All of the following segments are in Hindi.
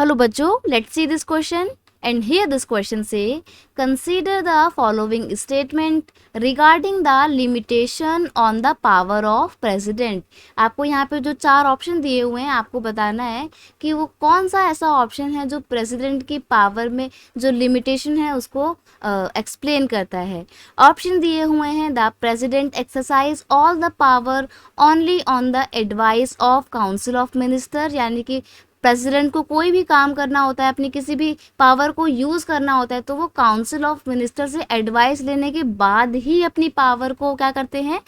हेलो बच्चों, let's see this question and here this question से consider the following statement regarding the limitation on the power of president. आपको यहाँ पे जो 4 ऑप्शन दिए हुए हैं आपको बताना है कि वो कौन सा ऐसा ऑप्शन है जो प्रेसिडेंट की पावर में जो लिमिटेशन है उसको एक्सप्लेन करता है। ऑप्शन दिए हुए हैं the president exercise all the power only on the advice of council of minister, यानी कि प्रेसिडेंट को कोई भी काम करना होता है, अपनी किसी भी पावर को यूज़ करना होता है तो वो काउंसिल ऑफ मिनिस्टर से एडवाइस लेने के बाद ही अपनी पावर को क्या करते हैं,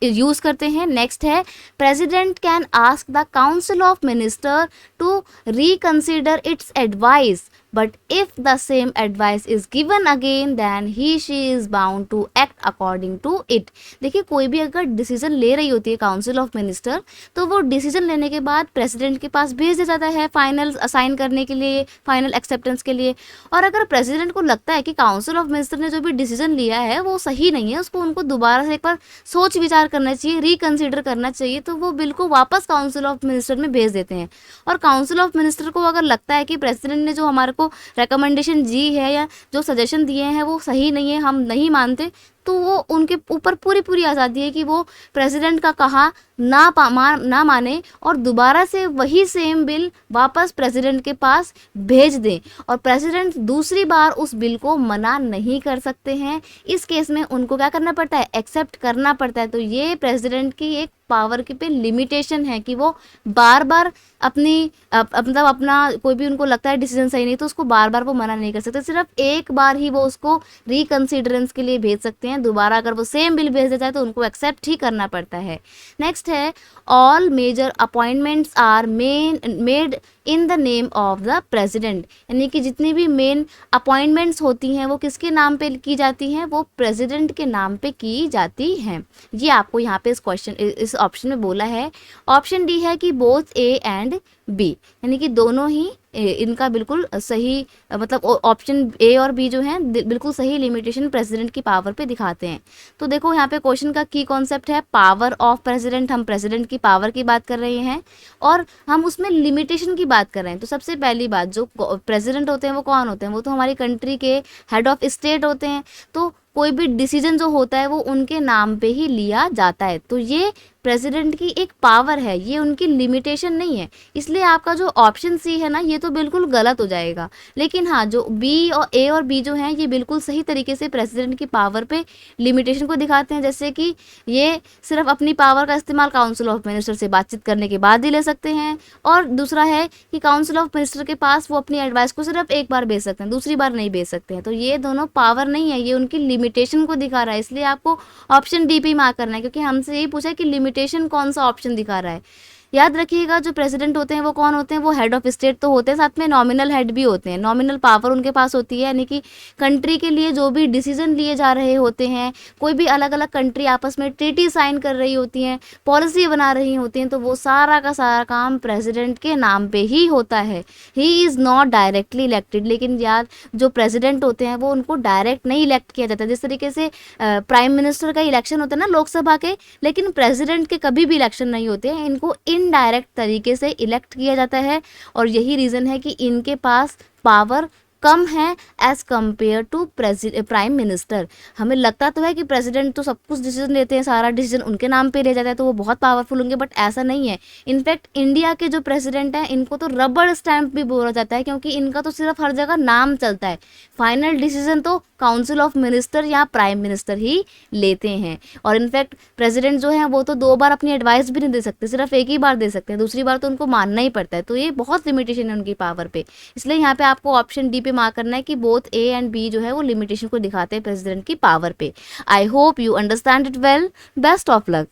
यूज़ करते हैं। नेक्स्ट है president can ask the council of minister to reconsider its advice, but if the same advice is given again then he she is bound to act according to it. देखिए, कोई भी अगर डिसीजन ले रही होती है काउंसिल ऑफ मिनिस्टर तो वो डिसीजन लेने के बाद प्रेसिडेंट के पास भेज दिया जाता है फाइनल असाइन करने के लिए, फाइनल एक्सेप्टेंस के लिए। और अगर प्रेसिडेंट को लगता है कि काउंसिल ऑफ मिनिस्टर ने जो भी डिसीजन लिया है वो सही नहीं है, उसको उनको दोबारा से एक बार सोच विचार करना चाहिए, रिकंसिडर करना चाहिए, तो वो बिल को वापस काउंसिल ऑफ मिनिस्टर में भेज देते हैं। और काउंसिल ऑफ मिनिस्टर को अगर लगता है कि प्रेसिडेंट ने जो हमारे को रिकमेंडेशन दी है या जो सजेशन दिए हैं वो सही नहीं है, हम नहीं मानते, तो वो उनके ऊपर पूरी पूरी आज़ादी है कि वो प्रेसिडेंट का कहा ना माने और दोबारा से वही सेम बिल वापस प्रेसिडेंट के पास भेज दें। और प्रेसिडेंट दूसरी बार उस बिल को मना नहीं कर सकते हैं। इस केस में उनको क्या करना पड़ता है, एक्सेप्ट करना पड़ता है। तो ये प्रेसिडेंट की एक पावर के पे लिमिटेशन है कि वो बार बार अपनी मतलब अपना कोई भी उनको लगता है डिसीजन सही नहीं तो उसको बार बार वो मना नहीं कर सकते, सिर्फ एक बार ही वो उसको रिकंसिडरेंस के लिए भेज सकते हैं। दोबारा अगर वो सेम बिल भेज देता है तो उनको एक्सेप्ट ही करना पड़ता है। नेक्स्ट है all major appointments are made in the name of the president, यानी कि जितनी भी मेन अपॉइंटमेंट्स होती हैं वो किसके नाम पे की जाती हैं, वो प्रेसिडेंट के नाम पे की जाती हैं। ये आपको यहाँ पे इस ऑप्शन में बोला है। ऑप्शन डी है कि बोथ ए एंड बी, यानी कि दोनों ही इनका बिल्कुल सही, मतलब ऑप्शन ए और बी जो हैं बिल्कुल सही लिमिटेशन प्रेसिडेंट की पावर पे दिखाते हैं। तो देखो यहाँ पे क्वेश्चन का की कॉन्सेप्ट है पावर ऑफ प्रेसिडेंट। हम प्रेसिडेंट की पावर की बात कर रहे हैं और हम उसमें लिमिटेशन की बात कर रहे हैं। तो सबसे पहली बात, जो प्रेसिडेंट होते हैं वो कौन होते हैं, वो तो हमारी कंट्री के हेड ऑफ स्टेट होते हैं। तो कोई भी डिसीजन जो होता है वो उनके नाम पे ही लिया जाता है। तो ये प्रेसिडेंट की एक पावर है, ये उनकी लिमिटेशन नहीं है। इसलिए आपका जो ऑप्शन सी है ना, ये तो बिल्कुल गलत हो जाएगा। लेकिन हाँ, जो बी और ए और बी जो हैं ये बिल्कुल सही तरीके से प्रेसिडेंट की पावर पे लिमिटेशन को दिखाते हैं। जैसे कि ये सिर्फ अपनी पावर का इस्तेमाल काउंसिल ऑफ मिनिस्टर से बातचीत करने के बाद ही ले सकते हैं। और दूसरा है कि काउंसिल ऑफ मिनिस्टर के पास वो अपनी एडवाइस को सिर्फ एक बार भेज सकते हैं, दूसरी बार नहीं भेज सकते हैं। तो ये दोनों पावर नहीं है, ये उनकी लिमिटेशन को दिखा रहा है। इसलिए आपको ऑप्शन डी पे मार्क करना है, क्योंकि हमसे यही पूछा है कि लिमिटेशन कौन सा ऑप्शन दिखा रहा है। याद रखिएगा, जो प्रेसिडेंट होते हैं वो कौन होते हैं, वो हेड ऑफ स्टेट तो होते हैं, साथ में नॉमिनल हेड भी होते हैं। नॉमिनल पावर उनके पास होती है, यानी कि कंट्री के लिए जो भी डिसीजन लिए जा रहे होते हैं, कोई भी अलग अलग कंट्री आपस में ट्रीटी साइन कर रही होती हैं, पॉलिसी बना रही होती हैं, तो वो सारा का सारा काम प्रेसिडेंट के नाम पे ही होता है। He is not directly elected. लेकिन याद, जो प्रेसिडेंट होते हैं वो उनको डायरेक्ट नहीं इलेक्ट किया जाता। जिस तरीके से प्राइम मिनिस्टर का इलेक्शन होता है ना लोकसभा के, लेकिन प्रेसिडेंट के कभी भी इलेक्शन नहीं होते हैं, इनको इनडायरेक्ट तरीके से इलेक्ट किया जाता है। और यही रीज़न है कि इनके पास पावर कम है as compare to prime minister. हमें लगता तो है कि प्रेसिडेंट तो सब कुछ डिसीजन लेते हैं, सारा डिसीजन उनके नाम पे ले जाता है तो वो बहुत पावरफुल होंगे, बट ऐसा नहीं है। इनफैक्ट इंडिया के जो प्रेसिडेंट हैं इनको तो रबड़ स्टैंप भी बोला जाता है, क्योंकि इनका तो सिर्फ हर जगह नाम चलता है, फाइनल डिसीजन तो काउंसिल ऑफ मिनिस्टर या प्राइम मिनिस्टर ही लेते हैं। और इनफैक्ट प्रेसिडेंट जो है वो तो 2 बार अपनी एडवाइस भी नहीं दे सकते, सिर्फ एक ही बार दे सकते हैं, दूसरी बार तो उनको मानना ही पड़ता है। तो ये बहुत लिमिटेशन है उनकी पावर पे। इसलिए यहाँ पे आपको ऑप्शन डी पे मार्क करना है कि बोथ ए एंड बी जो है वो लिमिटेशन को दिखाते हैं प्रेसिडेंट की पावर पे। I hope you understand it well. Best of luck.